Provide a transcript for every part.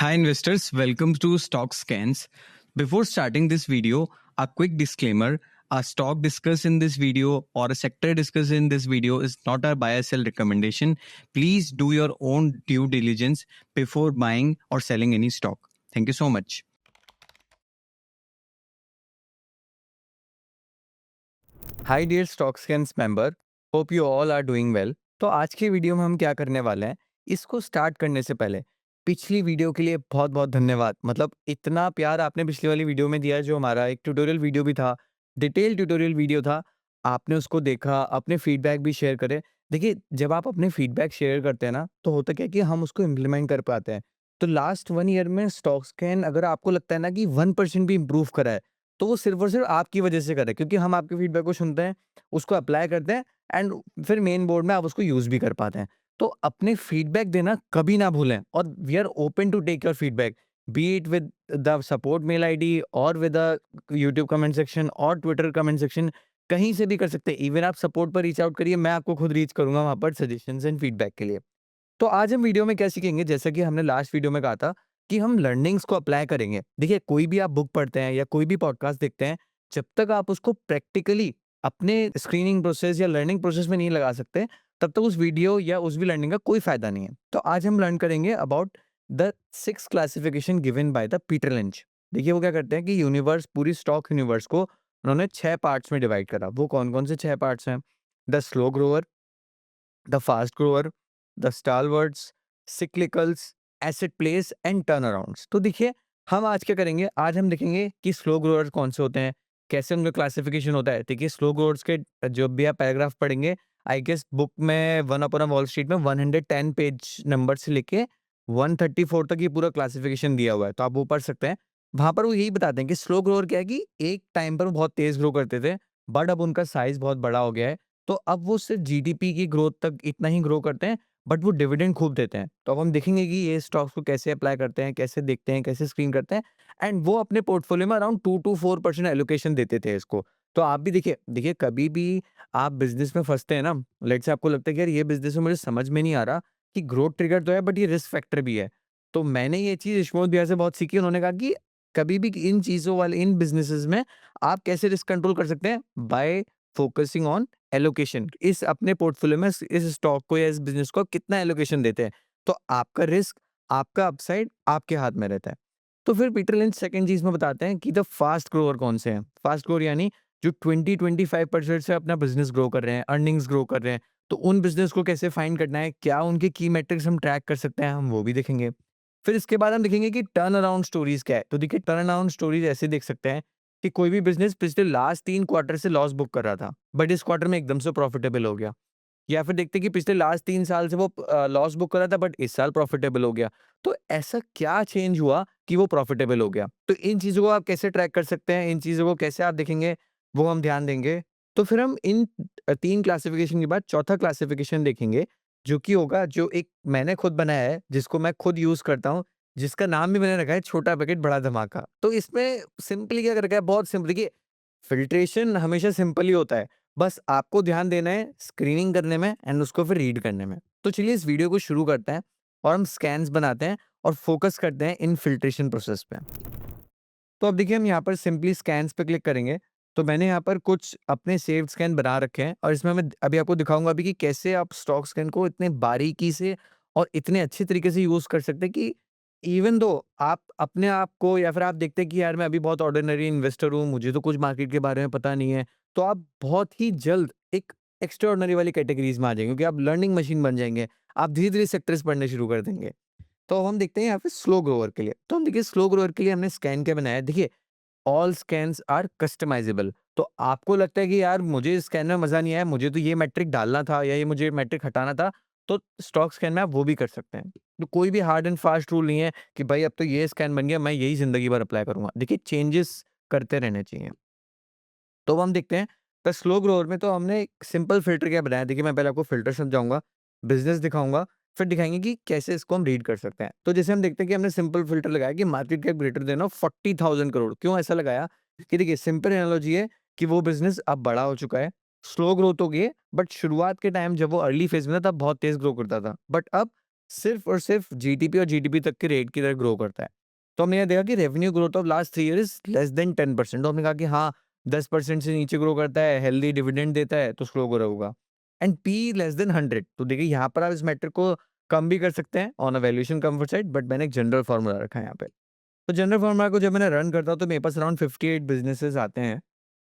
Hi investors, welcome to Stock Scans. Before starting this video, a quick disclaimer. A stock discussed in this video or a sector discussed in this video is not a buy or sell recommendation. Please do your own due diligence before buying or selling any stock. Thank you so much. Hi dear stock scans member, hope you all are doing well. तो आज की video में हम क्या करने वाले हैं, इसको स्टार्ट करने से पहले पिछली वीडियो के लिए बहुत बहुत धन्यवाद। मतलब इतना प्यार आपने पिछली वाली वीडियो में दिया, जो हमारा एक ट्यूटोरियल वीडियो भी था, डिटेल ट्यूटोरियल वीडियो था। आपने उसको देखा, अपने फीडबैक भी शेयर करे। देखिए, जब आप अपने फीडबैक शेयर करते हैं ना, तो होता क्या है कि हम उसको इम्प्लीमेंट कर पाते हैं। तो लास्ट 1 ईयर में स्टॉक स्कैन अगर आपको लगता है ना कि 1% भी इम्प्रूव करा है, तो वो सिर्फ़ और सिर्फ़ आपकी वजह से कर रहा है, क्योंकि हम आपके फीडबैक को सुनते हैं, उसको अप्लाई करते हैं एंड फिर मेन बोर्ड में आप उसको यूज़ भी कर पाते हैं। तो अपने फीडबैक देना कभी ना भूलें, और we are open to take your feedback, be it with the support mail ID और with the YouTube comment section और ट्विटर कमेंट सेक्शन, कहीं से भी कर सकते हैं। इवन आप सपोर्ट पर रीच आउट करिए, मैं आपको खुद रीच करूँगा वहाँ पर सजेशंस एंड फीडबैक के लिए। तो आज हम वीडियो में क्या सीखेंगे, जैसा कि हमने लास्ट वीडियो में कहा था कि हम लर्निंग्स को अप्लाई करेंगे। देखिए, कोई भी आप बुक पढ़ते हैं या कोई भी पॉडकास्ट देखते हैं, जब तक आप उसको प्रैक्टिकली अपने स्क्रीनिंग प्रोसेस या लर्निंग प्रोसेस में नहीं लगा सकते, तब तक उस वीडियो या उस भी लर्निंग का कोई फायदा नहीं है। तो आज हम लर्न करेंगे about the 6 classification given by the Peter lynch. देखिए, वो क्या करते हैं कि यूनिवर्स, पूरी स्टॉक यूनिवर्स को उन्होंने 6 पार्ट्स में डिवाइड करा। वो कौन-कौन से 6 पार्ट्स हैं? The slow grower, the fast grower, the stalwarts, cyclicals, asset plays and turnarounds. तो देखिए, हम आज क्या करेंगे, आज हम देखेंगे कि स्लो ग्रोअर्स कौन से होते हैं, कैसे उनका क्लासिफिकेशन होता है। देखिए, स्लो ग्रोअर्स के जब भी आप पैराग्राफ पढ़ेंगे, आई गेस बुक में one upon a wall street में 110 पेज नंबर से लेके 134 तक ये पूरा क्लासिफिकेशन दिया हुआ है, तो आप वो पढ़ सकते हैं। वहां पर वो यही बताते हैं कि स्लो ग्रोअर क्या है कि एक टाइम पर वो बहुत तेज ग्रो करते थे, बट अब उनका साइज बहुत बड़ा हो गया है, तो अब वो सिर्फ जीडीपी की ग्रोथ तक इतना ही ग्रो करते हैं, बट वो डिविडेंड खूब देते हैं। तो अब हम देखेंगे कि ये स्टॉक्स को कैसे अप्लाई करते हैं, कैसे देखते हैं, कैसे स्क्रीन करते हैं, एंड वो अपने पोर्टफोलियो में अराउंड 2 टू 4% एलोकेशन देते थे इसको। तो आप भी देखिए देखिए, कभी भी आप बिज़नेस में फँसते हैं ना, लेट्स से आपको लगता है कि यार ये बिज़नेस में मुझे समझ में नहीं आ रहा कि ग्रोथ ट्रिगर तो है, बट ये रिस्क फैक्टर भी है। तो मैंने ये चीज़ यशवंत भैया से बहुत सीखी। उन्होंने कहा कि कभी भी इन चीज़ों वाले इन बिज़नेसेस में आप कैसे रिस्क कंट्रोल कर सकते हैं, बाय फोकसिंग ऑन एलोकेशन। इस अपने पोर्टफोलियो में इस स्टॉक को या इस बिज़नेस को आप कितना एलोकेशन देते हैं, तो आपका रिस्क, आपका अपसाइड आपके हाथ में रहता है। तो फिर पीटर लिंच सेकंड चीज़ में बताते हैं कि द फास्ट ग्रोअर कौन से हैं। फास्ट ग्रोअर यानी जो 20-25% से अपना बिज़नेस ग्रो कर रहे हैं, अर्निंग्स ग्रो कर रहे हैं, तो उन बिज़नेस को कैसे फाइंड करना है, क्या उनके की मैट्रिक्स हम ट्रैक कर सकते हैं, हम वो भी देखेंगे। फिर इसके बाद हम देखेंगे कि टर्न अराउंड स्टोरीज़ क्या है। तो देखिए, टर्न अराउंड स्टोरीज़ ऐसे देख सकते हैं कि कोई भी बिज़नेस पिछले लास्ट 3 क्वार्टर से लॉस बुक कर रहा था, बट इस क्वार्टर में एकदम से प्रॉफिटेबल हो गया। या फिर देखते हैं कि पिछले लास्ट 3 साल से वो लॉस बुक कर रहा था, बट इस साल प्रॉफिटेबल हो गया। तो ऐसा क्या चेंज हुआ कि वो प्रॉफिटेबल हो गया? तो इन चीज़ों को आप कैसे ट्रैक कर सकते हैं, इन चीज़ों को कैसे आप देखेंगे, वो हम ध्यान देंगे। तो फिर हम इन 3 क्लासिफिकेशन के बाद चौथा क्लासिफिकेशन देखेंगे, जो कि होगा, जो एक मैंने खुद बनाया है, जिसको मैं खुद यूज़ करता हूँ, जिसका नाम भी मैंने रखा है छोटा पैकेट बड़ा धमाका। तो इसमें सिंपली क्या कर रखा है, बहुत सिंपल। देखिए, फ़िल्ट्रेशन हमेशा सिंपल ही होता है। बस आपको ध्यान देना है स्क्रीनिंग करने में एंड उसको फिर रीड करने में। तो चलिए इस वीडियो को शुरू करते हैं और हम स्कैन्स बनाते हैं और फ़ोकस करते हैं इन फ़िल्ट्रेशन प्रोसेस पे। तो अब देखिए, हम यहाँ पर सिंपली स्कैन्स पे क्लिक करेंगे। तो मैंने यहाँ पर कुछ अपने सेव्ड स्कैन बना रखे हैं, और इसमें मैं अभी आपको दिखाऊँगा भी कि कैसे आप स्टॉक स्कैन को इतने बारीकी से और इतने अच्छे तरीके से यूज़ कर सकते हैं कि इवन दो आप अपने आप को, या फिर आप देखते हैं कि यार मैं अभी बहुत ऑर्डिनरी इन्वेस्टर हूँ, मुझे तो कुछ मार्केट के बारे में पता नहीं है, तो आप बहुत ही जल्द एक एक्स्ट्राऑर्डिनरी वाली कैटेगरीज़ में आ जाएँगे, क्योंकि आप लर्निंग मशीन बन जाएँगे। आप धीरे-धीरे सेक्टर्स पढ़ने शुरू कर देंगे। तो अब हम देखते हैं यहाँ पे स्लो ग्रोवर के लिए। तो हम देखिए, स्लो ग्रोवर के लिए हमने स्कैन क्या बनाया है। देखिए, ऑल स्कैन्स आर कस्टमाइजेबल। तो आपको लगता है कि यार मुझे इस स्कैन में मज़ा नहीं आया, मुझे तो ये मैट्रिक डालना था या ये मुझे मैट्रिक हटाना था, तो स्टॉक स्कैन में आप वो भी कर सकते हैं। तो कोई भी हार्ड एंड फास्ट रूल नहीं है कि भाई अब तो ये स्कैन बन गया, मैं यही ज़िंदगी भर अप्लाई करूँगा। देखिए, चेंजेस करते रहने चाहिए। तो अब हम देखते हैं, द स्लो ग्रोवर में तो हमने एक सिंपल फ़िल्टर क्या बनाया। देखिए, मैं पहले आपको फ़िल्टर समझाऊँगा, बिज़नेस दिखाऊँगा, फिर दिखाएँगे कि कैसे इसको हम रीड कर सकते हैं। तो जैसे हम देखते हैं कि हमने सिंपल फ़िल्टर लगाया कि market cap greater than of 40,000 crore. क्यों ऐसा लगाया? कि देखिए, सिंपल एनालॉजी है कि वो बिज़नेस अब बड़ा हो चुका है, स्लो ग्रोथ हो गई है, बट शुरुआत के टाइम जब वो अर्ली फ़ेज़ में था, तब बहुत तेज़ ग्रो करता था। बट अब सिर्फ और सिर्फ जीडीपी और जीडीपी तक के रेट की तरह ग्रो करता है। तो हमने यह देखा कि revenue growth of last 3 year is less than 10%। तो हमने कहा कि हाँ, 10% से नीचे ग्रो करता है, हेल्दी डिविडेंड देता है तो स्लो ग्रो होगा। And P less than 100। तो देखिए यहाँ पर आप इस मैट्रिक को कम भी कर सकते हैं on a valuation comfort side, but मैंने एक जनरल फार्मूला रखा है यहाँ पे। तो जनरल फार्मूला को जब मैंने रन करता हूँ तो मेरे पास अराउंड 58 बिजनेसेस आते हैं,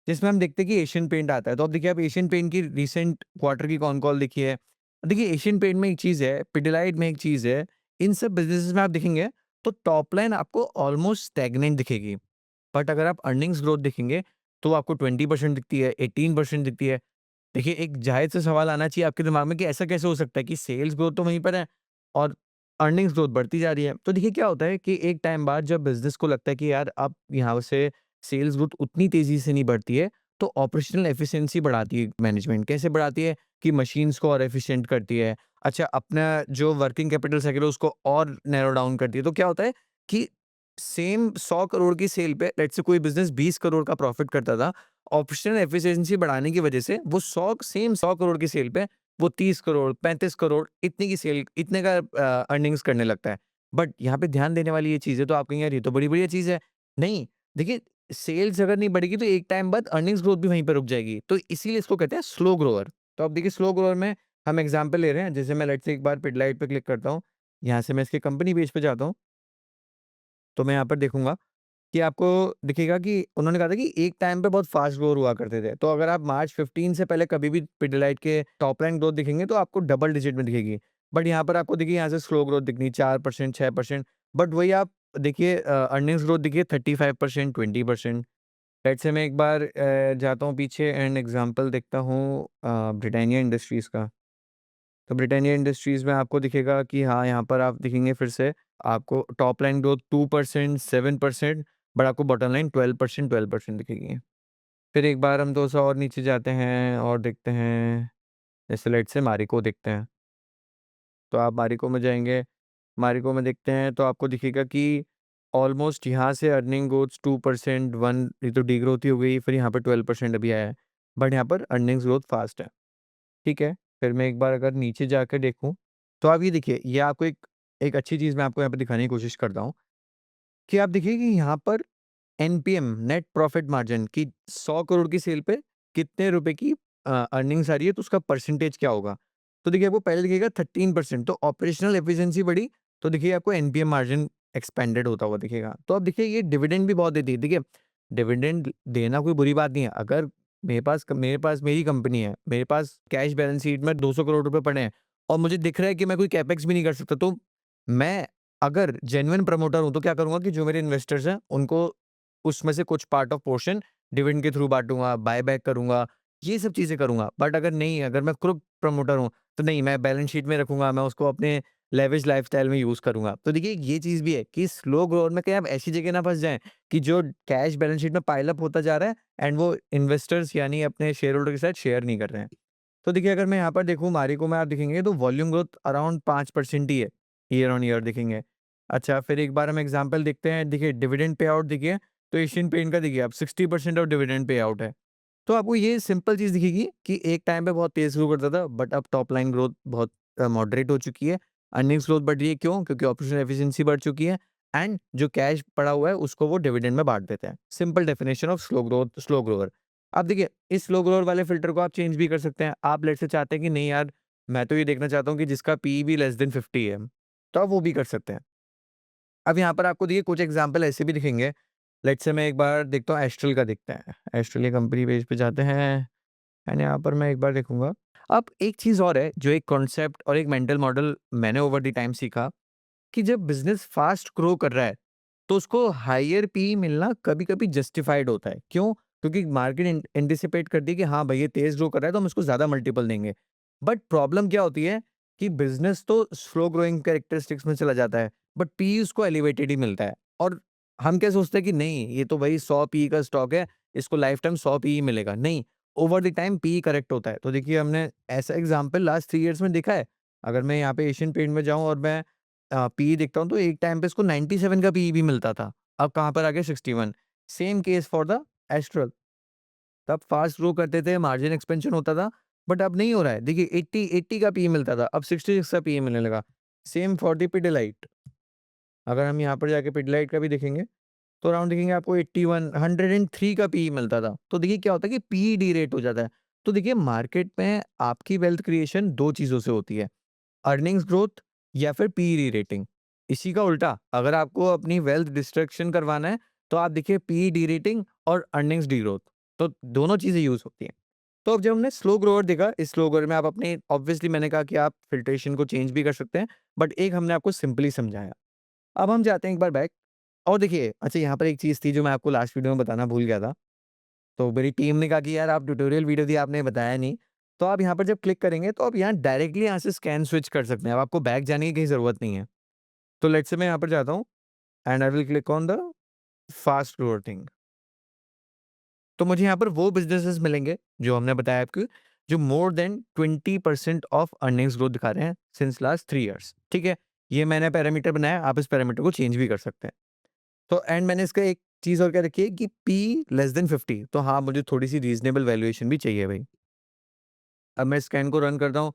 जिसमें हम देखते हैं कि एशियन पेंट आता है। तो अब देखिए आप एशियन पेंट की रिसेंट क्वार्टर की कॉन कॉल देखिए। देखिए एशियन पेंट में एक चीज़ है, पिडिलाइट में एक चीज़ है, इन सब बिज़नेसेस में आप देखेंगे तो टॉप लाइन आपको ऑलमोस्ट स्टैग्नेंट दिखेगी। बट अगर आप अर्निंग्स ग्रोथ देखेंगे तो आपको 20% दिखती है, 18% दिखती है। देखिए एक जायज़ सा सवाल आना चाहिए आपके दिमाग में कि ऐसा कैसे हो सकता है कि सेल्स ग्रोथ तो वहीं पर है और अर्निंग्स ग्रोथ बढ़ती जा रही है। तो देखिए क्या होता है कि एक टाइम बाद जब बिज़नेस को लगता है कि यार अब यहाँ से सेल्स ग्रोथ उतनी तेज़ी से नहीं बढ़ती है, तो ऑपरेशनल एफिशिएंसी बढ़ाती है मैनेजमेंट। कैसे बढ़ाती है? कि मशीन्स को और एफिशिएंट करती है। अच्छा, अपना जो वर्किंग कैपिटल साइकिल है उसको और नैरो डाउन करती है। तो क्या होता है कि सेम 100 करोड़ की सेल पे लेट्स से कोई बिज़नेस 20 करोड़ का प्रॉफिट करता था। ऑपरेशनल एफिशिएंसी बढ़ाने की वजह से वो 100 करोड़ की सेल पे वो 30 करोड़, 35 करोड़ इतने की सेल इतने का अर्निंग्स करने लगता है। बट यहाँ पे ध्यान देने वाली ये चीज़ है, तो आप कहेंगे यार ये तो बड़ी बढ़िया चीज़ है। नहीं, देखिए सेल्स अगर नहीं बढ़ेगी तो एक टाइम बाद अर्निंग्स ग्रोथ भी वहीं पे रुक जाएगी। तो इसीलिए इसको कहते हैं स्लो ग्रोअर। तो अब देखिए स्लो ग्रोअर में हम एग्ज़ाम्पल ले रहे हैं, जैसे मैं लेट्स से एक बार पिडलाइट पे क्लिक करता हूँ। यहाँ से मैं इसके कंपनी पेज पे जाता हूँ, तो मैं यहाँ पर देखूँगा कि आपको दिखेगा कि उन्होंने कहा था कि एक टाइम पे बहुत फास्ट ग्रोथ हुआ करते थे। तो अगर आप मार्च 15 से पहले कभी भी पिडिलाइट के टॉप लाइन ग्रोथ दिखेंगे तो आपको डबल डिजिट में दिखेगी। बट यहाँ पर आपको देखिए यहाँ से स्लो ग्रोथ दिखनी 4%, 6%। बट वही आप देखिए अर्निंग्स ग्रोथ देखिए 35%, 20%। लेट्स से मैं एक बार जाता हूँ पीछे एंड एग्ज़ाम्पल देखता हूँ ब्रिटानिया इंडस्ट्रीज़ का। तो ब्रिटानिया इंडस्ट्रीज़ में आपको दिखेगा कि हाँ, यहाँ पर आप देखेंगे फिर से आपको टॉप लाइन ग्रोथ 2%, 7%, बट आपको बॉटम लाइन 12%, 12% दिखेगी। फिर एक बार हम थोड़ा-सा और नीचे जाते हैं और देखते हैं, जैसे लेट्स से मैरिको देखते हैं। तो आप मैरिको में जाएँगे, मैरिको में देखते हैं तो आपको दिखेगा कि ऑलमोस्ट यहाँ से अर्निंग ग्रोथ 2%, 1 ये तो डिग्रोथ ही हो गई, फिर यहाँ पे 12% अभी आया है। बट यहाँ पर अर्निंग्स ग्रोथ फास्ट है। ठीक है, फिर मैं एक बार अगर नीचे जाकर देखूँ, तो आप ये देखिए, ये आपको एक एक अच्छी चीज़ मैं आपको यहाँ पे दिखाने की कोशिश करता हूँ, कि आप देखिए कि यहाँ पर एनपीएम नेट प्रॉफिट मार्जिन की 100 करोड़ की सेल पे कितने रुपए की अर्निंग्स आ रही है, तो उसका परसेंटेज क्या होगा? तो देखिए आपको पहले दिखेगा 13%। तो ऑपरेशनल एफिशिएंसी बढ़ी, तो देखिए आपको एनपीएम मार्जिन एक्सपेंडेड होता हुआ दिखेगा। तो अब देखिए ये डिविडेंड भी बहुत देती है। देखिए डिविडेंड देना कोई बुरी बात नहीं है। अगर मेरे पास मेरी कंपनी है, मेरे पास कैश बैलेंस शीट में 200 करोड़ रुपए पड़े हैं और मुझे दिख रहा है कि मैं कोई कैपेक्स भी नहीं कर सकता, तो मैं अगर जेन्युइन प्रमोटर हूँ, तो क्या करूँगा कि जो मेरे इन्वेस्टर्स हैं, उनको उसमें से कुछ पार्ट ऑफ पोर्शन डिविडेंड के थ्रू बाँटूँगा, बायबैक करूँगा, ये सब चीज़ें करूँगा। बट अगर नहीं, अगर मैं क्रूड प्रमोटर हूँ, तो नहीं, मैं बैलेंस शीट में रखूँगा, मैं उसको अपने लेविश लाइफ़स्टाइल में यूज़ करूँगा। तो देखिए, ये चीज़ भी है कि स्लो ग्रोथ में कहीं आप ऐसी जगह ना फँस जाएँ कि जो कैश बैलेंस शीट में पाइल अप होता जा रहा है एंड वो इन्वेस्टर्स यानी अपने शेयर होल्डर के साथ शेयर नहीं कर रहे हैं। तो देखिए, अगर मैं यहाँ पर देखूँ मारिको में आप देखेंगे तो वॉल्यूम ग्रोथ अराउंड 5% ही है, ईयर ऑन ईयर देखेंगे। अच्छा, फिर एक बार हम एग्ज़ाम्पल देखते हैं, देखिए डिविडेंड पे आउट देखिए, तो एशियन पेंट का देखिए आप 60% ऑफ डिविडेंड पे आउट है। तो आपको ये सिंपल चीज़ दिखेगी कि एक टाइम पे बहुत तेज़ ग्रो करता था, बट अब टॉप लाइन ग्रोथ बहुत मॉडरेट हो चुकी है। अर्निंग्स ग्रोथ बढ़ रही है, क्यों? क्योंकि ऑपरेशनल एफिशिएंसी बढ़ चुकी है एंड जो कैश पड़ा हुआ है उसको वो डिविडेंड में बाँट देते हैं। Simple definition of slow growth, slow Grover. अब देखिए, इस स्लो ग्रोवर वाले फ़िल्टर को आप चेंज भी कर सकते हैं। आप लेट्स से चाहते हैं कि नहीं यार, मैं तो ये देखना चाहता हूँ कि जिसका पीई भी लेस देन 50 है, तो आप वो भी कर सकते हैं। अब यहाँ पर आपको देखिए कुछ एग्ज़ाम्पल ऐसे भी दिखेंगे। लेट्स से मैं एक बार देखता हूँ, एस्ट्रल का देखते हैं। एस्ट्रल की कंपनी पेज पे जाते हैं एंड यहाँ पर मैं एक बार देखूँगा। अब एक चीज़ और है, जो एक कॉन्सेप्ट और एक मेंटल मॉडल मैंने ओवर द टाइम सीखा, कि जब बिज़नेस फ़ास्ट ग्रो कर रहा है, तो उसको हायर पीई मिलना कभी-कभी जस्टिफाइड होता है। क्यों? क्योंकि मार्केट एंटिसिपेट करती है कि हाँ भाई, ये तेज़ ग्रो कर रहा है तो हम इसको ज़्यादा मल्टीपल देंगे। बट प्रॉब्लम क्या होती है कि बिज़नेस तो स्लो ग्रोइंग कैरेक्टरिस्टिक्स में चला जाता है, बट पीई उसको एलिवेटेड ही मिलता है। और हम क्या सोचते हैं कि नहीं, ये तो भाई 100 पीई का स्टॉक है, इसको लाइफ टाइम 100 पीई मिलेगा। नहीं, over the time PE correct होता है। तो देखिए हमने ऐसा एग्ज़ाम्पल लास्ट 3 इयर्स में देखा है। अगर मैं यहाँ पे एशियन पेंट में जाऊँ और मैं पीई देखता हूँ, तो एक टाइम पे इसको 97 का पीई भी मिलता था। अब कहाँ पर आ गया 61। Same case for the astral. तब फास्ट ग्रो करते थे, मार्जिन एक्सपेंशन होता था, बट अब नहीं हो रहा है। देखिए 80 का पीई मिलता था, अब 66 का पीई मिलने लगा। Same for the Pidilite. अगर हम यहाँ पर जाके पिडिलाइट का भी देखेंगे तो अराउंड देखेंगे आपको 81 103 का पीई मिलता था। तो देखिए क्या होता है कि पीई डी रेट हो जाता है। तो देखिए मार्केट में आपकी वेल्थ क्रिएशन 2 चीज़ों से होती है, अर्निंग्स ग्रोथ या फिर पीई री रेटिंग। इसी का उल्टा अगर आपको अपनी वेल्थ डिस्ट्रक्शन करवाना है तो आप देखिए पीई डी रेटिंग और अर्निंग्स डी ग्रोथ, तो दोनों चीज़ें यूज़ होती हैं। तो अब जब हमने स्लो ग्रोवर देखा, इस स्लो ग्रोवर में आप अपने ऑब्वियसली मैंने कहा कि आप फ़िल्ट्रेशन को चेंज भी कर सकते हैं, बट एक हमने आपको सिंपली समझाया। अब हम जाते हैं एक बार बैक और देखिए अच्छा यहाँ पर एक चीज़ थी जो मैं आपको लास्ट वीडियो में बताना भूल गया था। तो मेरी टीम ने कहा कि यार आप ट्यूटोरियल वीडियो दिया आपने बताया नहीं। तो आप यहाँ पर जब क्लिक करेंगे तो आप यहाँ डायरेक्टली यहाँ से स्कैन स्विच कर सकते हैं। अब आपको बैक जाने की कहीं ज़रूरत नहीं है। तो लेट्स से मैं यहाँ पर जाता हूँ and I will click on the fast Grover thing. तो मुझे यहाँ पर वो बिज़नेसेस मिलेंगे जो हमने बताया आपको, जो more than 20% of earnings growth दिखा रहे हैं सिंस लास्ट 3 इयर्स। ठीक है? ये मैंने पैरामीटर बनाया, आप इस पैरामीटर को चेंज भी कर सकते हैं। तो एंड मैंने इसका एक चीज़ और क्या रखी है कि पी लेस देन 50, तो हाँ, मुझे थोड़ी-सी रीज़नेबल वैल्यूएशन भी चाहिए भई। अब मैं स्कैन को रन करता हूँ,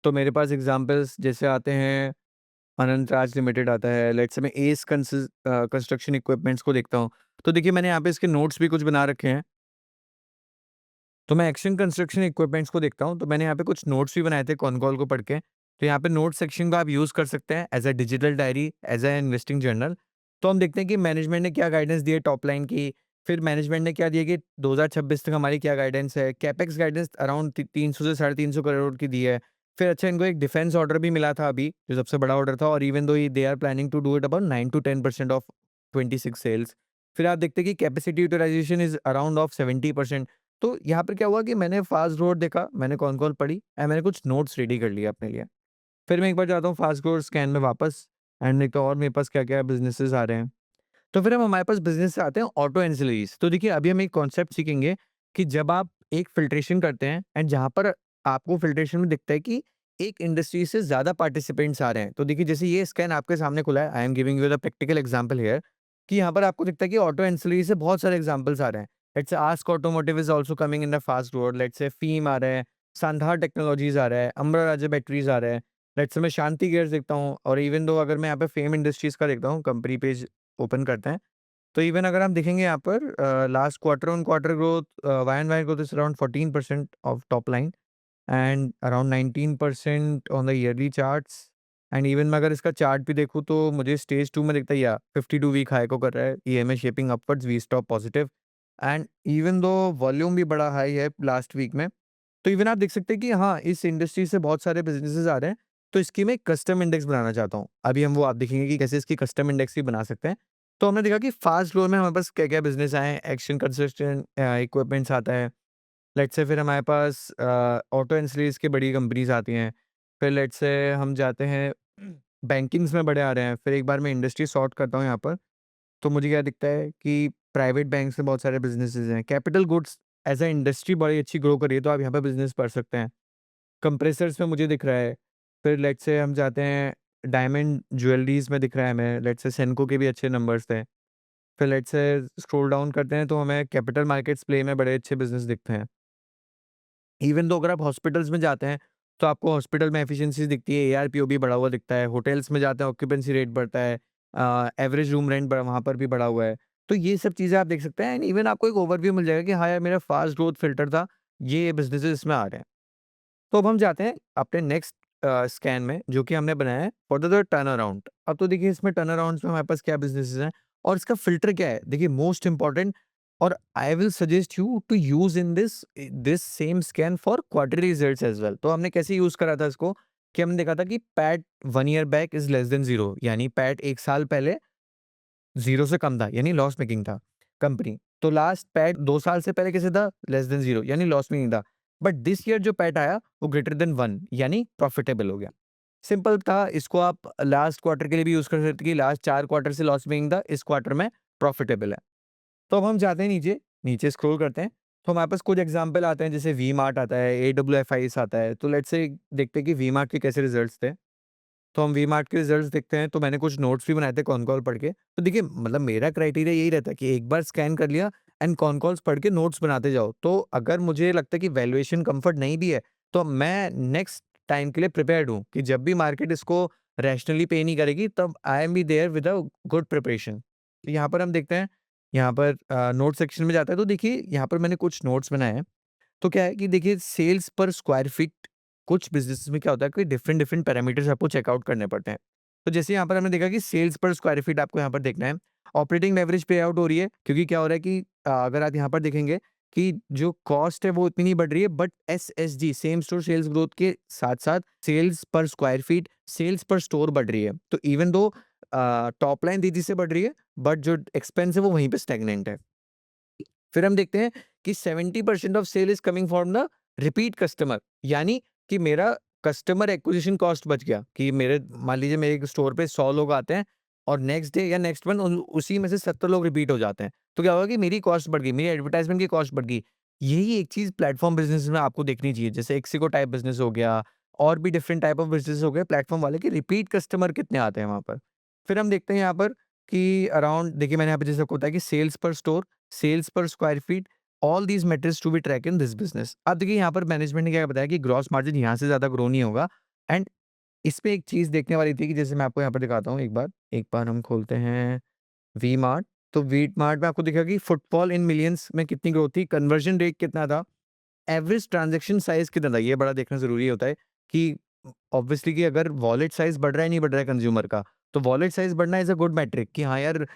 तो मेरे पास एग्ज़ाम्पल्स जैसे आते हैं, अनंत राज लिमिटेड आता है, लेट्स से मैं एस कंस्ट्रक्शन इक्विपमेंट्स को देखता हूँ। तो देखिए मैंने यहाँ पे इसके नोट्स भी कुछ बना रखे हैं। तो मैं एक्शन कंस्ट्रक्शन इक्विपमेंट्स को देखता हूँ, तो मैंने यहाँ पे कुछ नोट्स भी बनाए थे कॉन-कॉल को पढ़ के। तो यहाँ पे नोट सेक्शन को आप यूज़ कर सकते हैं as a digital diary, as a investing journal. तो हम देखते हैं कि मैनेजमेंट ने क्या गाइडेंस दी है टॉप लाइन की, फिर मैनेजमेंट ने क्या दिया कि 2026 तक हमारी क्या गाइडेंस है, कैपेक्स गाइडेंस अराउंड 300 से 350 करोड़ की दी है। फिर अच्छा इनको एक डिफेंस ऑर्डर भी मिला था अभी, जो सबसे बड़ा ऑर्डर था, और even though they are planning to do it about 9 to 10% of 26 sales. फिर आप देखते हैं कि capacity utilization is around of 70%। तो यहाँ पर क्या हुआ कि मैंने फास्ट ग्रोथ देखा, मैंने कॉन-कॉल पढ़ी एंड मैंने कुछ नोट्स रेडी कर लिए अपने लिए। फिर मैं एक बार जाता हूँ फास्ट ग्रोथ स्कैन में वापस एंड देखता हूँ और मेरे पास क्या-क्या बिज़नेसेस आ रहे हैं। तो फिर हम हमारे पास बिज़नेस से आते हैं ऑटो एंसिलरीज़। तो देखिए अभी हम एक कॉन्सेप्ट सीखेंगे कि जब आप एक फ़िल्ट्रेशन करते हैं एंड जहाँ पर आपको फ़िल्ट्रेशन में दिखता है कि एक इंडस्ट्री से ज़्यादा पार्टिसिपेंट्स आ रहे हैं। तो देखिए जैसे ये स्कैन आपके सामने खुला है, I am giving you the practical example here, कि यहाँ पर आपको दिखता है कि ऑटो एंसिलरी से बहुत सारे एग्जांपल्स आ रहे हैं। Let's say ASK Automotive is also coming in the fast grower, let's say फ़ीम आ रहा है, सांधार टेक्नोलॉजीज़ आ रहा है, अमरा राजा बैटरीज़ आ रहा है, लेट्स से मैं शांति गियर्स देखता हूँ, और इवन दो अगर मैं यहाँ पे फेम इंडस्ट्रीज़ का देखता हूँ, कंपनी पेज ओपन करते हैं, तो इवन अगर हम देखेंगे यहाँ पर last quarter on quarter growth, Y and Y growth is around 14% of top line and around 19% on the yearly charts. And even मैं अगर इसका चार्ट भी देखूँ तो मुझे स्टेज 2 में दिखता है या 52 वीक हाई को कर रहा है, EMA shaping upwards, we stop positive and even though volume भी बड़ा हाई है लास्ट वीक में। तो इवन आप देख सकते हैं कि हाँ, इस इंडस्ट्री से बहुत सारे बिज़नेसेस आ रहे हैं, तो इसकी मैं एक कस्टम इंडेक्स बनाना चाहता हूँ। अभी हम वो आप देखेंगे कि कैसे इसकी कस्टम इंडेक्स भी बना सकते हैं। तो हमने देखा कि फास्ट ग्रोथ में हमारे पास क्या-क्या बिज़नेस आए हैं, एक्शन कंस्ट्रक्शन इक्विपमेंट्स आता है। लेट्स से फिर हमारे पास ऑटो एंसिलरीज़ की बड़ी कंपनीज़ आती हैं। फिर लेट्स से हम जाते हैं बैंकिंग्स में बड़े आ रहे हैं। फिर एक बार मैं इंडस्ट्री सॉर्ट करता हूँ यहाँ पर, तो मुझे क्या दिखता है कि प्राइवेट बैंक्स में बहुत सारे बिज़नेसेस हैं। Capital goods as a industry बड़ी अच्छी ग्रो कर रही है, तो आप यहाँ पे बिज़नेस कर सकते हैं। कंप्रेसर्स में मुझे दिख रहा है। फिर लेट्स से हम जाते हैं डायमंड ज्वेलरीज़ में दिख रहा है हमें। लेट्स से सेंको के भी अच्छे नंबर्स थे। फिर लेट्स से स्क्रॉल डाउन करते हैं तो हमें कैपिटल मार्केट्स प्ले में बड़े अच्छे बिज़नेस दिखते हैं। इवन तो अगर आप हॉस्पिटल्स में जाते हैं, तो आपको हॉस्पिटल में एफिशिएंसीज़ दिखती है, एआरपीओ भी बढ़ा हुआ दिखता है, होटल्स में जाते हैं ऑक्यूपेंसी रेट बढ़ता है, एवरेज रूम रेंट ब वहाँ पर भी बढ़ा हुआ है। तो ये सब चीज़ें आप देख सकते हैं एंड इवन आपको एक ओवरव्यू मिल जाएगा कि हाँ यार, मेरा फास्ट ग्रोथ फ़िल्टर था, ये बिज़नेसेस इसमें आ रहे हैं। तो अब हम जाते हैं अपने नेक्स्ट स्कैन में, जो कि हमने बनाया है फॉर द टर्न अराउंड। अब तो देखिए इसमें टर्न अराउंड्स में हमारे पास क्या बिज़नेसेस हैं और इसका फ़िल्टर क्या है? देखिए मोस्ट इम्पोर्टेंट, और I will suggest you to use in this this same scan for quarterly results as well. तो हमने कैसे यूज़ करा था इसको, कि हमने देखा था कि PAT 1 year back is less than 0, यानी पैट 1 साल पहले 0 से कम था, यानी लॉस मेकिंग था कंपनी। तो लास्ट पैट 2 साल से पहले कैसे था? लेस देन 0, यानी लॉस मेकिंग था। बट दिस ईयर जो पैट आया वो ग्रेटर देन 1, यानी प्रॉफिटेबल हो गया। सिंपल था, इसको आप लास्ट क्वार्टर के लिए भी यूज़ कर सकते हैं कि लास्ट 4 क्वार्टर से लॉस मेकिंग था, इस क्वार्टर में प्रॉफिटेबल है। तो अब हम जाते हैं नीचे, नीचे स्क्रॉल करते हैं, तो हमारे पास कुछ एग्ज़ाम्पल आते हैं, जैसे वी मार्ट आता है, एडब्ल्यूएफआईस आता है। तो लेट्स से देखते हैं कि वी मार्ट के कैसे रिज़ल्ट्स थे। तो हम वी मार्ट के रिज़ल्ट्स देखते हैं, तो मैंने कुछ नोट्स भी बनाए थे कॉन कॉल पढ़ के। तो देखिए मतलब मेरा क्राइटेरिया यही रहता है कि एक बार स्कैन कर लिया एंड कॉन कॉल्स पढ़ के नोट्स बनाते जाओ। तो अगर मुझे लगता है कि वैल्यूएशन कम्फर्ट नहीं भी है, तो मैं नेक्स्ट टाइम के लिए प्रिपेयर्ड हूँ कि जब भी मार्केट इसको रैशनली पे नहीं करेगी, तब I am be there with a good preparation. तो यहाँ पर हम देखते हैं, यहाँ पर नोट सेक्शन में जाता है तो देखिए यहाँ पर मैंने कुछ नोट्स बनाए हैं। तो क्या है कि देखिए सेल्स पर स्क्वायर फीट कुछ बिज़नेसेस में क्या होता है कि डिफरेंट डिफरेंट पैरामीटर्स आपको चेकआउट करने पड़ते हैं। तो जैसे यहाँ पर हमने देखा कि सेल्स पर स्क्वायर फीट आपको यहाँ पर देखना है। ऑपरेटिंग लेवरेज पे आउट हो रही है क्योंकि क्या हो रहा है कि अगर आप यहाँ पर देखेंगे कि जो कॉस्ट है वो इतनी नहीं बढ़ रही है, but SSG same store sales growth के साथ-साथ sales per square feet, sales per store बढ़ रही है। तो इवन दो टॉप लाइन तेज़ी से बढ़ रही है, बट जो एक्सपेंस है वो वहीं पे स्टैग्नेंट है। फिर हम देखते हैं कि 70% of sale is coming from the repeat customer, यानी कि मेरा कस्टमर एक्विजिशन कॉस्ट बच गया कि मेरे मान लीजिए मेरे एक स्टोर पे 100 लोग आते हैं और नेक्स्ट डे या नेक्स्ट मंथ उसी में से 70 लोग रिपीट हो जाते हैं। तो क्या होगा कि मेरी कॉस्ट बढ़ गई, मेरी एडवर्टाइजमेंट की कॉस्ट बढ़ गई। यही एक चीज़ प्लेटफॉर्म बिजनेस में आपको देखनी चाहिए, जैसे एक्सिको टाइप बिजनेस हो गया और भी डिफरेंट टाइप ऑफ बिजनेस हो गए प्लेटफॉर्म वाले के रिपीट कस्टमर कितने आते हैं वहाँ पर। फिर हम देखते हैं यहाँ पर कि अराउंड देखिए मैंने यहाँ पे जैसे आपको बताया कि sales per store, sales per square feet, all these metrics to be track in this business. अब देखिए यहाँ पर मैनेजमेंट ने क्या बताया कि ग्रॉस मार्जिन यहाँ से ज़्यादा ग्रो नहीं होगा। एंड इसपे एक चीज़ देखने वाली थी कि जैसे मैं आपको यहाँ पर दिखाता हूँ एक बार हम खोलते हैं वी मार्ट। तो वी मार्ट में आपको दिखेगा कि फुटफॉल इन मिलियंस में कितनी ग्रोथ थी, कन्वर्जन रेट कितना था, एवरेज ट्रांज़ैक्शन साइज़ कितना था, ये बड़ा देखना ज़रूरी होता है कि ऑब्वियसली कि अगर वॉलेट साइज़ बढ़ रहा है, नहीं बढ़ रहा है कंज़्यूमर का, तो वॉलेट साइज़ बढ़ना इज़ अ गुड मैट्रिक कि हाँ यार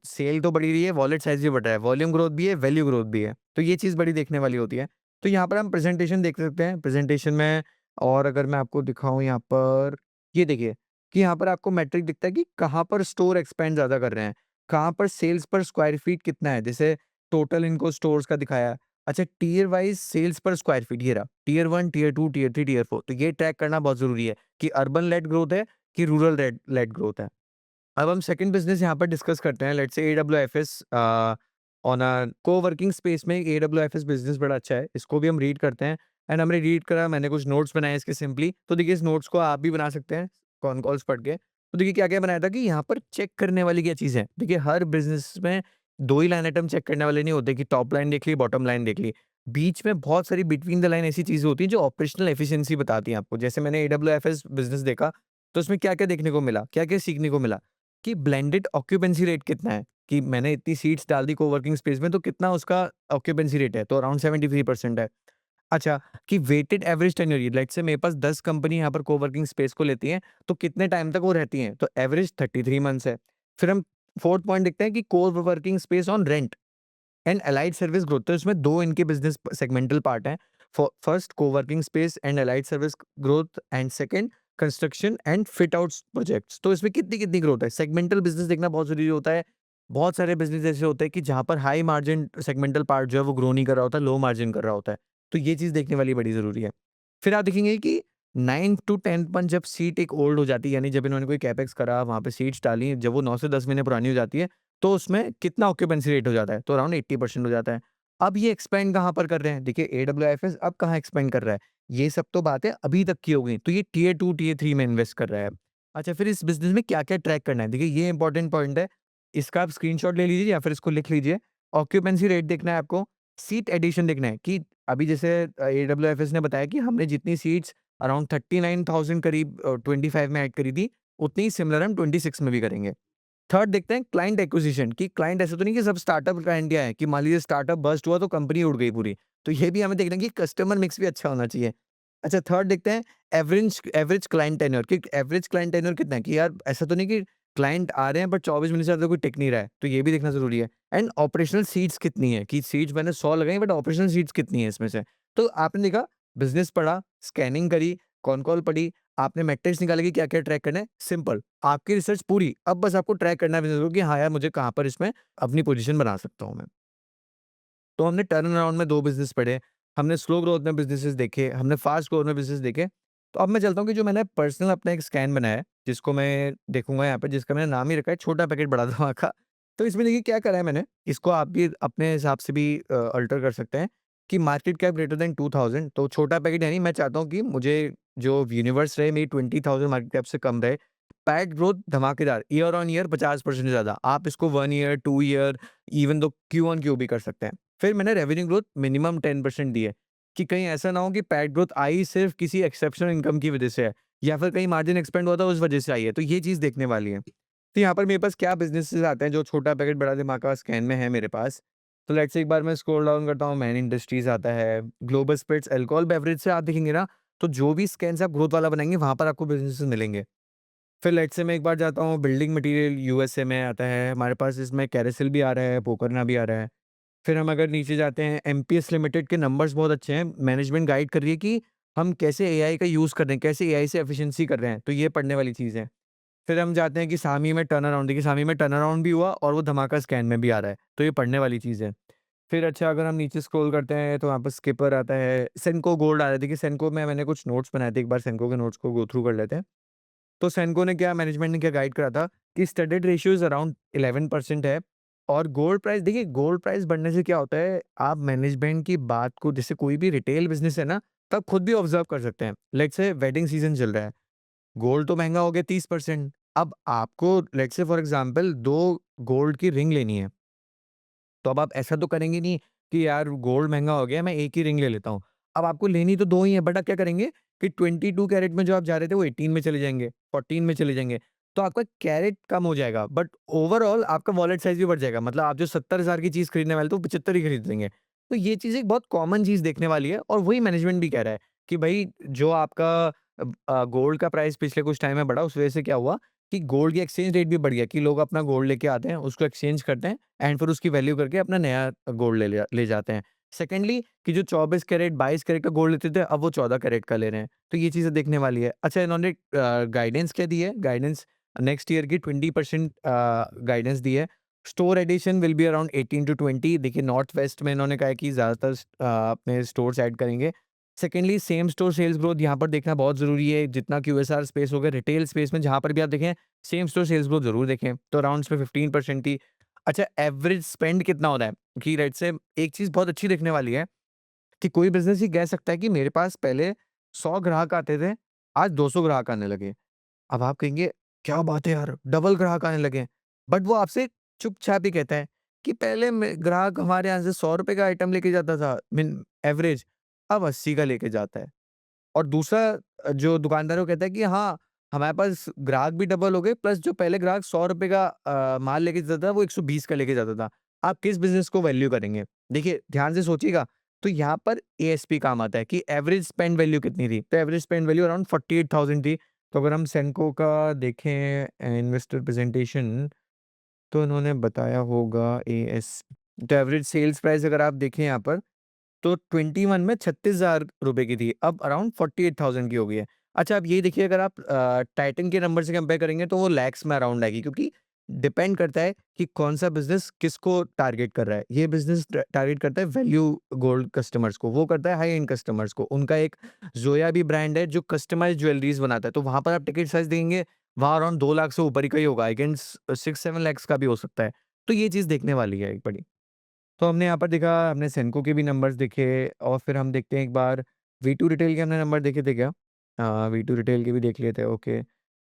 सेल तो बढ़ ही रही है, वॉलेट साइज़ भी बढ़ रहा है, वॉल्यूम ग्रोथ भी है, वैल्यू ग्रोथ भी है। तो ये चीज़ बड़ी देखने वाली होती है। तो यहाँ पर हम प्रेज़ेंटेशन देख सकते हैं, प्रेज़ेंटेशन में और अगर मैं आपको दिखाऊँ यहाँ पर, ये देखिए कि यहाँ पर आपको मैट्रिक दिखता है कि कहाँ पर स्टोर एक्सपेंड ज़्यादा कर रहे हैं, कहाँ पर सेल्स पर स्क्वायर फीट कितना है, जैसे टोटल इनको स्टोर्स का दिखाया है। अच्छा, tier wise sales per square feet ये रहा। टियर 1, टियर 2, टियर 3, टियर 4, तो ये ट्रैक करना बहुत ज़रूरी है कि अर्बन लेड ग्रोथ है कि रूरल लेड ग्रोथ है। अब हम सेकंड बिज़नेस यहाँ पर डिस्कस करते हैं, let's say AWFS on a coworking space में एडब्ल्यूएफएस बिज़नेस बड़ा अच्छा है। इसको भी हम रीड करते हैं एंड हमने रीड करा, मैंने कुछ नोट्स बनाए इसके सिंपली। तो देखिए इस नोट्स को आप भी बना सकते हैं कॉन कॉल्स पढ़ के। तो देखिए क्या-क्या बनाया था कि यहाँ पर चेक करने वाली क्या चीज़ है। देखिए हर बिज़नेस में 2 ही लाइन आइटम चेक करने वाले नहीं होते कि टॉप लाइन देख ली, बॉटम लाइन देख ली। बीच में बहुत सारी बिटवीन द लाइन ऐसी चीज़ें होती हैं जो ऑपरेशनल एफिशिएंसी बताती हैं आपको। जैसे मैंने एडब्ल्यूएफएस बिज़नेस देखा, तो उसमें क्या-क्या देखने को मिला, क्या-क्या सीखने को मिला। कि ब्लेंडेड ऑक्यूपेंसी रेट कितना है, कि मैंने इतनी सीट्स डाल दी कोवर्किंग स्पेस में तो कितना उसका ऑक्यूपेंसी रेट है, तो अराउंड 73% है। अच्छा, कि weighted average tenure, let's say मेरे पास 10 कंपनी यहाँ पर कोवर्किंग स्पेस को लेती हैं, तो कितने टाइम तक वो रहती हैं, तो एवरेज 33 मंथ्स है। फिर हम 4th पॉइंट देखते हैं कि coworking space on rent and allied service growth. तो इसमें 2 इनके बिज़नेस सेगमेंटल पार्ट हैं। First coworking space and allied service growth and second construction and fit outs projects. तो इसमें कितनी-कितनी ग्रोथ है। सेगमेंटल बिज़नेस देखना बहुत ज़रूरी होता है। बहुत सारे बिज़नेस ऐसे होते हैं कि जहाँ पर हाई मार्जिन सेगमेंटल पार्ट जो है वो ग्रो नहीं कर रहा होता, लो मार्जिन कर रहा होता है। तो ये चीज़ देखने वाली बड़ी ज़रूरी है। फिर आप देखेंगे कि 9 टू 10th मंथ जब सीट एक ओल्ड हो जाती है, यानी जब इन्होंने कोई कैपेक्स करा, वहाँ पे सीट्स डाली, जब वो 9 से 10 महीने पुरानी हो जाती है, तो उसमें कितना ऑक्यूपेंसी रेट हो जाता है, तो अराउंड 80% हो जाता है। अब ये एक्सपेंड कहाँ पर कर रहे हैं? देखिए एडब्ल्यूएफएस अब कहाँ एक्सपेंड कर रहा है? ये सब तो बातें अभी तक की हो गई, तो ये टियर 2, टियर 3 में इन्वेस्ट कर रहा है। अच्छा, फिर इस बिज़नेस में क्या-क्या ट्रैक करना है? देखिए ये इंपॉर्टेंट पॉइंट है, इसका आप स्क्रीनशॉट ले लीजिए या फिर इसको लिख लीजिए। ऑक्यूपेंसी रेट देखना है आपको, सीट एडिशन देखना है कि अभी जैसे एडब्ल्यूएफएस ने बताया कि हमने जितनी सीट्स अराउंड 39,000 करीब 25 में ऐड करी थी, उतनी ही सिमिलर हम 26 में भी करेंगे। थर्ड देखते हैं क्लाइंट एक्विजिशन, कि क्लाइंट ऐसा तो नहीं कि सब स्टार्टअप क्लाइंट ही आए कि मान लीजिए स्टार्टअप बस्ट हुआ तो कंपनी उड़ गई पूरी। तो ये भी हमें देखना है कि कस्टमर मिक्स भी अच्छा होना चाहिए। अच्छा, थर्ड देखते हैं एवरेज एवरेज क्लाइंट टेन्योर, कि एवरेज क्लाइंट टेन्योर कितना है, कि यार ऐसा तो नहीं कि क्लाइंट आ रहे हैं बट 24 मिनट से ज़्यादा कोई टिक नहीं रहा है, तो ये भी देखना ज़रूरी है। एंड ऑपरेशनल सीट्स कितनी है, कि सीट्स मैंने 100 लगाई बट ऑपरेशनल सीट्स कितनी है इसमें से। तो आपने देखा, बिज़नेस पढ़ा, स्कैनिंग करी, कॉन कॉल पढ़ी, आपने मैट्रिक्स निकाला कि क्या-क्या ट्रैक करना है, सिंपल। आपकी रिसर्च पूरी, अब बस आपको ट्रैक करना है बिज़नेस को कि हाँ यार, मुझे कहाँ पर इसमें अपनी पोज़ीशन बना सकता हूँ मैं। तो हमने टर्न अराउंड में 2 बिज़नेस पढ़े, हमने स्लो ग्रोथ में बिज़नेसेस देखे, हमने फास्ट ग्रोथ में बिज़नेस देखे। तो अब मैं चलता हूँ कि जो मैंने पर्सनल अपना एक स्कैन बनाया है, जिसको मैं देखूँगा यहाँ पे, जिसका मैंने नाम ही रखा है छोटा पैकेट बड़ा धमाका। तो इसमें देखिए क्या करा है मैंने, इसको आप भी अपने हिसाब से भी अल्टर कर सकते हैं कि मार्केट कैप ग्रेटर देन 2000, तो छोटा पैकेट यानी मैं चाहता हूँ कि मुझे जो यूनिवर्स रहे मेरी 20,000 मार्केट कैप से कम रहे। पैट ग्रोथ धमाकेदार, ईयर ऑन ईयर 50% से ज़्यादा। आप इसको 1 year, 2 year, even though Q on Q भी कर सकते हैं। फिर मैंने रेवेन्यू ग्रोथ मिनिमम 10% दी है, कि कहीं ऐसा ना हो कि पैट ग्रोथ आई सिर्फ़ किसी एक्सेप्शनल इनकम की वज़ह से है, या फिर कहीं मार्जिन एक्सपेंड हुआ था उस वजह से आई है, तो ये चीज़ देखने वाली है। तो यहाँ पर मेरे पास क्या बिज़नेसेस आते हैं जो छोटा पैकेट बड़ा धमाका स्कैन में है मेरे पास। तो लेट्स से एक बार मैं स्क्रॉल डाउन करता हूँ, मैन इंडस्ट्रीज़ आता है, ग्लोबल स्पिरिट्स अल्कोहल बेवरेज से आप देखेंगे ना, तो जो भी स्कैन से आप ग्रोथ वाला बनाएँगे वहाँ पर आपको बिज़नेसेस मिलेंगे। फिर लेट्स से मैं एक बार जाता हूँ बिल्डिंग मटेरियल यूएसए में आता है, हमारे पास इसमें कैरोसिल भी आ रहा है, पोकरना भी आ रहा है। फिर हम अगर नीचे जाते हैं, एमपीएस लिमिटेड के नंबर्स बहुत अच्छे हैं, मैनेजमेंट गाइड कर रही है कि हम कैसे एआई का यूज़ कर रहे हैं, कैसे एआई से एफिशिएंसी कर रहे हैं, तो ये पढ़ने वाली चीज़ है। फिर हम जाते हैं कि सामी में टर्न अराउंड, देखिए सामी में टर्न अराउंड भी हुआ और वो धमाका स्कैन में भी आ रहा है, तो ये पढ़ने वाली चीज़ है। फिर अच्छा अगर हम नीचे स्क्रॉल करते हैं तो वहाँ पर स्किपर आता है, सेंको गोल्ड आ रहा है, देखिए सेंको में मैंने कुछ नोट्स बनाए थे, एक बार सेंको के नोट्स को गो थ्रू कर लेते हैं। तो सेंको ने क्या, मैनेजमेंट ने क्या गाइड करा था कि स्टडीड रेशियोज अराउंड 11% है। और गोल्ड प्राइस, देखिए गोल्ड प्राइस बढ़ने से क्या होता है, आप मैनेजमेंट की बात को, जैसे कोई भी रिटेल बिजनेस है ना, तो आप खुद भी ऑब्जर्व कर सकते हैं। लेट्स से वेडिंग सीजन चल रहा है, गोल्ड तो महंगा हो गया 30%। अब आपको let's say for example 2 gold की रिंग लेनी है, तो अब आप ऐसा तो करेंगे नहीं कि यार गोल्ड महँगा हो गया, मैं एक ही रिंग ले लेता हूँ। अब आपको लेनी तो 2 ही है, बट आप क्या करेंगे कि 22 कैरेट में जो आप जा रहे थे वो 18 में चले जाएँगे, 14 में चले जाएँगे। तो आपका कैरेट कम हो जाएगा, बट ओवरऑल आपका वॉलेट साइज़ भी बढ़ जाएगा। मतलब आप जो 70,000 की चीज़ खरीदने वाले थे, वो 75 ही खरीद लेंगे। तो ये चीज़ एक बहुत कॉमन चीज़ देखने वाली है, और वही मैनेजमेंट भी कह रहा है कि भई जो आपका गोल्ड का प्राइस पिछले कुछ टाइम में बढ़ा, उस वजह से क्या हुआ कि गोल्ड की एक्सचेंज रेट भी बढ़ गया, कि लोग अपना गोल्ड लेके आते हैं, उसको एक्सचेंज करते हैं एंड फिर उसकी वैल्यू करके अपना नया गोल्ड ले जाते हैं। सेकंडली कि जो 24 कैरेट, 22 कैरेट का गोल्ड लेते थे, अब वो 14 कैरेट का ले रहे हैं। तो ये चीज़ें देखने वाली है। अच्छा, इन्होंने गाइडेंस क्या दी है? गाइडेंस नेक्स्ट ईयर की 20% गाइडेंस दी है। Store addition will be around 18 to 20। देखिए नॉर्थ वेस्ट में इन्होंने कहा है कि ज़्यादातर अपने स्टोर्स ऐड करेंगे। Secondly same store sales growth यहाँ पर देखना बहुत ज़रूरी है। जितना क्यूएसआर स्पेस हो गया, रिटेल स्पेस में जहाँ पर भी आप देखें, सेम स्टोर सेल्स ग्रोथ ज़रूर देखें। तो अराउंड इसमें 15% थी। अच्छा, एवरेज स्पेंड कितना होता है? कि लेट्स से एक चीज़ बहुत अच्छी देखने वाली है कि कोई बिज़नेस ये कह सकता है कि मेरे पास पहले 100 ग्राहक आते थे, आज 200 ग्राहक आने लगे। अब आप कहेंगे, क्या बात है यार! डबल ग्राहक आने लगे हैं। बट वो आपसे चुपचाप ही कहता है कि पहले में ग्राहक हमारे यहाँ से ₹100 का आइटम लेके जाता था मिन एवरेज, अब 80 का लेके जाता है। और दूसरा जो दुकानदार है वो कहता है कि हाँ, हमारे पास ग्राहक भी डबल हो गए, प्लस जो पहले ग्राहक ₹100 का माल लेके जाता था, वो 120 का लेके जाता था। आप किस बिज़नेस को वैल्यू करेंगे? देखिए, ध्यान से सोचिएगा, तो यहाँ पर एएसपी काम आता है कि एवरेज स्पेंड वैल्यू कितनी थी? तो एवरेज स्पेंड वैल्यू अराउंड 48,000 थी। तो अगर हम सेंको का देखें इन्वेस्टर प्रेजेंटेशन, तो इन्होंने बताया होगा एएस, तो एवरेज सेल्स प्राइस अगर आप देखें यहाँ पर, तो 21 में ₹36,000 की थी, अब अराउंड 48,000 की हो गई है। अच्छा, अब ये देखिए, अगर आप टाइटन के नंबर से कंपेयर करेंगे तो वो लैक्स में अराउंड आएगी, क्योंकि डिपेंड करता है कि कौन-सा बिज़नेस किसको टारगेट कर रहा है। ये बिज़नेस टारगेट करता है वैल्यू गोल्ड कस्टमर्स को, वो करता है हाई एंड कस्टमर्स को। उनका एक ज़ोया भी ब्रांड है जो कस्टमाइज्ड ज्वेलरीज़ बनाता है, तो वहाँ पर आप टिकट साइज़ देखेंगे, वहाँ अराउंड 2 लाख से ऊपर ही का ही होगा। आई गेस 6-7 लैक्स का भी हो सकता है। तो ये चीज़ देखने वाली है एक बड़ी। तो हमने यहाँ पर देखा, हमने सेंको के भी नंबर्स देखे, और फिर हम देखते हैं एक बार वी टू रिटेल के हमने नंबर देखे थे क्या? वी टू रिटेल के भी देख लेते हैं, ओके।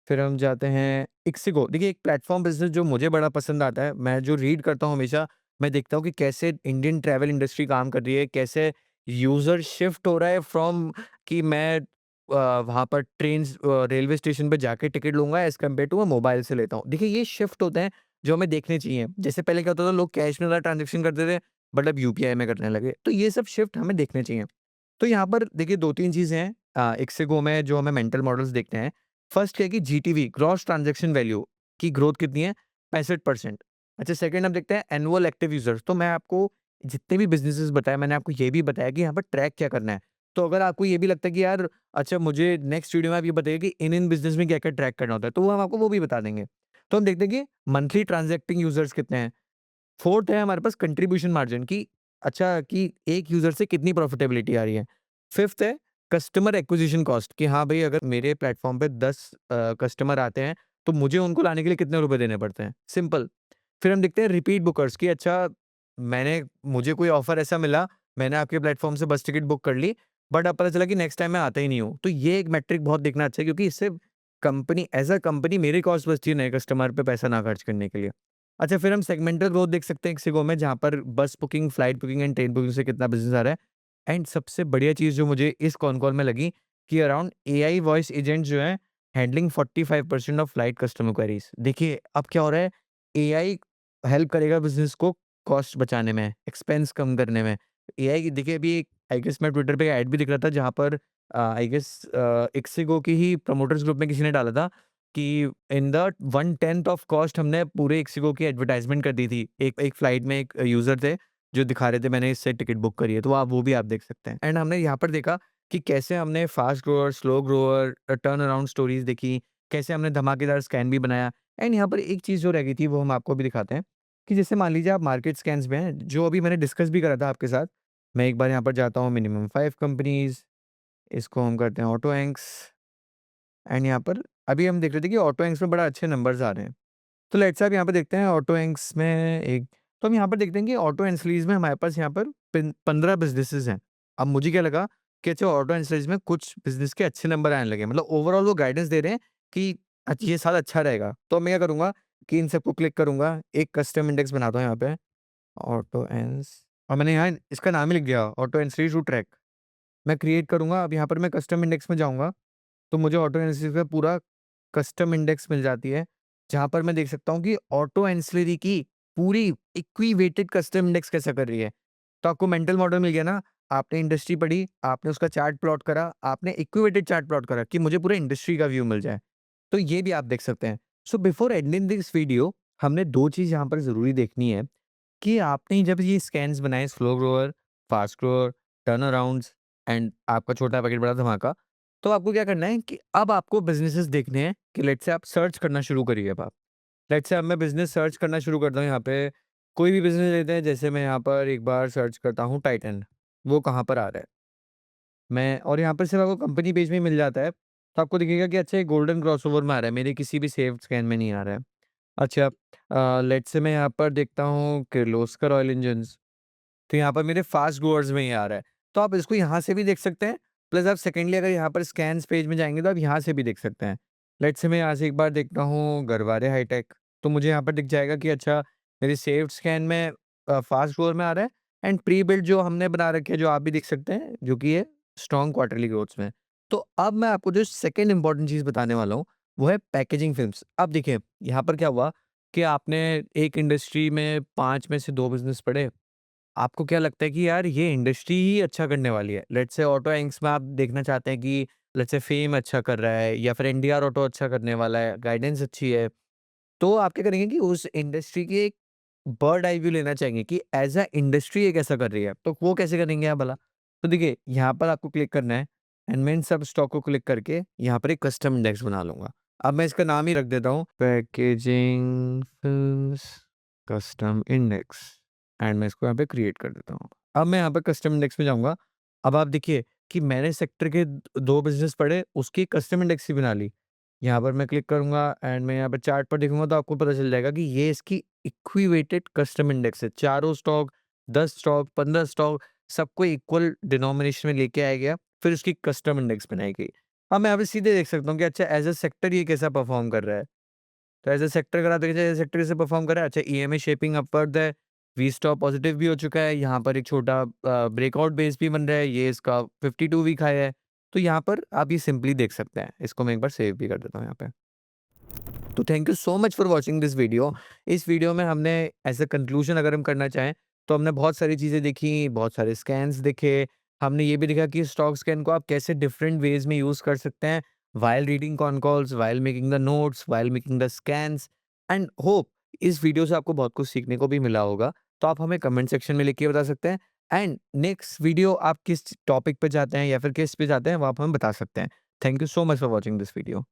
फिर हम जाते हैं इक्सिगो, देखिए एक प्लेटफ़ॉर्म बिज़नेस जो मुझे बड़ा पसंद आता है, मैं जो रीड करता हूँ हमेशा, मैं देखता हूँ कि कैसे इंडियन ट्रैवल इंडस्ट्री काम कर रही है, कैसे यूज़र शिफ्ट हो रहा है फ्रॉम कि मैं वहाँ पर रेलवे स्टेशन पे जाके टिकट लूँगा एज़ कम्पेयर टू मैं मोबाइल से लेता हूँ। देखिए ये शिफ्ट होते हैं जो हमें देखने चाहिए। जैसे पहले क्या होता था, लोग कैश में ज़्यादा ट्रांज़ैक्शन करते थे, बट अब यूपीआई में करने लगे। तो ये सब शिफ्ट हमें देखने चाहिए। तो यहाँ पर देखिए 2-3 चीज़ें हैं इक्सिगो में जो हमें मेंटल मॉडल्स देखते हैं। फर्स्ट क्या है कि जीटीवी, ग्रॉस ट्रांज़ैक्शन वैल्यू की ग्रोथ कितनी है? 65%। अच्छा, सेकंड हम देखते हैं एनुअल एक्टिव यूज़र्स। तो मैं आपको जितने भी बिज़नेसेस बताए, मैंने आपको ये भी बताया कि यहाँ पर ट्रैक क्या करना है। तो अगर आपको ये भी लगता है कि यार अच्छा, मुझे नेक्स्ट वीडियो में आप ये बताइए कि इन बिज़नेस में क्या-क्या ट्रैक करना होता है, तो वो हम आपको वो भी बता देंगे। तो हम देखते हैं कि मंथली ट्रांज़ैक्टिंग यूज़र्स कितने हैं। फोर्थ है हमारे पास कंट्रीब्यूशन मार्जिन, कि अच्छा कि एक यूज़र से कितनी प्रॉफिटेबिलिटी आ रही है। फिफ्थ है कस्टमर एक्विजिशन कॉस्ट, कि हाँ भाई, अगर मेरे प्लेटफ़ॉर्म पे 10 कस्टमर आते हैं, तो मुझे उनको लाने के लिए कितने रुपए देने पड़ते हैं, सिंपल। फिर हम देखते हैं रिपीट बुकर्स, कि अच्छा मुझे कोई ऑफ़र ऐसा मिला, मैंने आपके प्लेटफ़ॉर्म से बस टिकट बुक कर ली, बट अब पता चला कि नेक्स्ट टाइम मैं आता ही नहीं हूँ। तो ये एक मैट्रिक बहुत देखना अच्छा है, क्योंकि इससे कंपनी एज़ अ कंपनी मेरी कॉस्ट बचती है नए कस्टमर पे पैसा ना खर्च करने के लिए। अच्छा, फिर हम सेगमेंटल ग्रोथ देख सकते हैं इक्सिगो में, जहाँ पर बस booking, flight booking and train booking से कितना बिज़नेस आ रहा है। एंड सबसे बढ़िया चीज़ जो मुझे इस कॉन कॉल में लगी कि अराउंड एआई वॉइस एजेंट जो है handling 45% of flight customer queries. देखिए अब क्या हो रहा है, एआई हेल्प करेगा बिजनेस को कॉस्ट बचाने में, एक्सपेंस कम करने में। एआई की देखिए अभी आई गेस मैं ट्विटर पे ऐड भी दिख रहा था जहाँ पर आई गेस इक्सिगो की ही प्रमोटर्स ग्रुप में किसी ने डाला था कि इन द 1/10 ऑफ कॉस्ट हमने पूरे इक्सिगो की एडवर्टाइजमेंट कर दी थी। एक एक फ्लाइट में एक यूज़र थे जो दिखा रहे थे मैंने इससे टिकट बुक करी है, तो आप वो भी आप देख सकते हैं। एंड हमने यहाँ पर देखा कि कैसे हमने fast grower, slow grower, turn around stories देखी, कैसे हमने धमाकेदार स्कैन भी बनाया। एंड यहाँ पर एक चीज़ जो रह गई थी वो हम आपको भी दिखाते हैं कि जैसे मान लीजिए आप मार्केट स्कैन्स में हैं, जो अभी मैंने डिस्कस भी करा था आपके साथ। मैं एक बार यहाँ पर जाता हूँ मिनिमम 5 कंपनीज़, इसको हम करते हैं ऑटो एंक्स एंड यहाँ पर अभी हम देख रहे थे कि ऑटो एंक्स में बड़ा अच्छे नंबर्स आ रहे हैं। तो लेट्स से आप यहाँ पे देखते हैं ऑटो एंक्स में एक, तो हम यहाँ पर देखते हैं कि ऑटो एंसिलीज में हमारे पास यहाँ पर 15 बिज़नेसेस हैं। अब मुझे क्या लगा कि अच्छा ऑटो एंसिलीज में कुछ बिज़नेस के अच्छे नंबर आने लगे, मतलब ओवरऑल वो गाइडेंस दे रहे हैं कि ये साल अच्छा रहेगा। तो मैं क्या करूँगा कि इन सबको क्लिक करूँगा, एक कस्टम इंडेक्स बनाता हूँ यहाँ पे ऑटो एंस, और मैंने यहाँ इसका नाम ही लिख दिया ऑटो एंसिलीज टू ट्रैक। मैं क्रिएट करूँगा, अब यहाँ पर मैं कस्टम इंडेक्स में जाऊँगा, तो मुझे ऑटो एंसिलरी का पूरा कस्टम इंडेक्स मिल जाती है, जहाँ पर मैं देख सकता हूँ कि ऑटो एंसिलरी की पूरी इक्विवेटेड कस्टम इंडेक्स कैसा कर रही है। तो आपको मेंटल मॉडल मिल गया ना, आपने इंडस्ट्री पढ़ी, आपने उसका चार्ट प्लॉट करा, आपने इक्विवेटेड चार्ट प्लॉट करा कि मुझे पूरे इंडस्ट्री का व्यू मिल जाए। तो ये भी आप देख सकते हैं। So before ending this video हमने 2 चीज़ यहाँ पर ज़रूरी देखनी है कि आपने जब ये स्कैन्स बनाए slow grower, fast grower, turn arounds and आपका छोटा पैकेट बड़ा धमाका, तो आपको क्या करना है कि अब आपको बिज़नेसेस देखने हैं कि लेट्स से आप सर्च करना शुरू करिए अब आप। लेट्स से अब मैं बिज़नेस सर्च करना शुरू करता हूँ यहाँ पे, कोई भी बिज़नेस लेते हैं, जैसे मैं यहाँ पर एक बार सर्च करता हूँ टाइटन, वो कहाँ पर आ रहा है? मैं और यहाँ पर सिर्फ आपको कंपनी पेज में ही मिल जाता है, तो आपको दिखेगा कि अच्छा ये गोल्डन क्रॉसओवर में आ रहा है, मेरे किसी भी सेव्ड स्कैन में नहीं आ रहा है। अच्छा लेट्स से मैं यहाँ पर देखता हूँ किर्लोस्कर ऑयल इंजन्स, तो यहाँ पर मेरे फास्ट गोअर्स में ही आ रहा है। तो आप इसको यहाँ से भी देख सकते हैं, प्लस आप सेकेंडली अगर यहाँ पर स्कैन्स पेज में जाएँगे तो आप यहाँ से भी देख सकते हैं। लेट्स से मैं यहाँ से एक बार देखता हूँ गरवारे हाईटेक, तो मुझे यहाँ पर दिख जाएगा कि अच्छा मेरे सेव्ड स्कैन में फास्ट गोअर में आ रहा है एंड प्री बिल्ड जो हमने बना रखे हैं, जो आप भी देख सकते हैं, जो कि है स्ट्रॉन्ग क्वार्टरली ग्रोथ्स में। तो अब मैं आपको जो सेकंड इम्पोर्टेंट चीज़ बताने वाला हूँ, वो है पैकेजिंग फ़िल्म्स। अब देखिए, यहाँ पर क्या हुआ कि आपने एक इंडस्ट्री में 5 में से 2 बिज़नेस पढ़े, आपको क्या लगता है कि यार ये इंडस्ट्री ही अच्छा करने वाली है। लेट्स से ऑटो इंक्स में आप देखना चाहते हैं कि लेट्स से फेम अच्छा कर रहा है या फिर एनडीआर ऑटो अच्छा करने वाला है, गाइडेंस अच्छी है। तो आप क्या करेंगे कि उस इंडस्ट्री की एक बर्ड आई व्यू लेना चाहेंगे कि एज़ अ इंडस्ट्री ये कैसा कर रही है। तो वो कैसे करेंगे आप भला? तो देखिए यहाँ पर आपको क्लिक करना है एंड मैं इन सब स्टॉक को क्लिक करके यहाँ पर एक कस्टम इंडेक्स बना लूँगा। अब मैं इसका नाम ही रख देता हूँ packaging films custom index and मैं इसको यहाँ पे क्रिएट कर देता हूँ। अब मैं यहाँ पे कस्टम इंडेक्स में जाऊँगा। अब आप देखिए कि मैंने सेक्टर के 2 बिज़नेस पढ़े, उसकी कस्टम इंडेक्स ही बना ली। यहाँ पर मैं क्लिक करूँगा एंड मैं यहाँ पे चार्ट पर देखूँगा तो आपको पता चल जाएगा कि ये इसकी इक्विवेटेड कस्टम इंडेक्स है। चारों स्टॉक, 10 स्टॉक, 15 स्टॉक सबको इक्वल डिनोमिनेशन में लेके आया गया, फिर उसकी कस्टम इंडेक्स बनाई गई। अब मैं यहाँ पे सीधे देख सकता हूँ कि अच्छा एज़ अ सेक्टर ये कैसा परफ़ॉर्म कर रहा है। तो एज़ अ सेक्टर अगर आप देखिए एज़ अ सेक्टर कैसे परफ़ॉर्म कर रहा है, अच्छा ईएमए शेपिंग अपवर्ड है, वी स्टॉप पॉजिटिव भी हो चुका है, यहाँ पर एक छोटा ब्रेकआउट बेस भी बन रहा है, ये इसका 52 वीक हाई है। तो यहाँ पर आप ये सिंपली देख सकते हैं। इसको मैं एक बार सेव भी कर देता हूँ यहाँ पे। तो thank you so much for watching this video. इस वीडियो में हमने एज़ अ कंक्लूजन अगर हम करना चाहें, तो हमने बहुत सारी चीज़ें देखी, बहुत सारे स्कैन्स देखे। हमने ये भी देखा कि स्टॉक स्कैन को आप कैसे डिफरेंट वेज़ में यूज़ कर सकते हैं, while reading con calls, while making the notes, while making the scans and hope इस वीडियो से आपको बहुत कुछ सीखने को भी मिला होगा। तो आप हमें कमेंट सेक्शन में लिख के बता सकते हैं एंड नेक्स्ट वीडियो आप किस टॉपिक पे चाहते हैं या फिर किस पे चाहते हैं, वो आप हमें बता सकते हैं। Thank you so much for watching this video.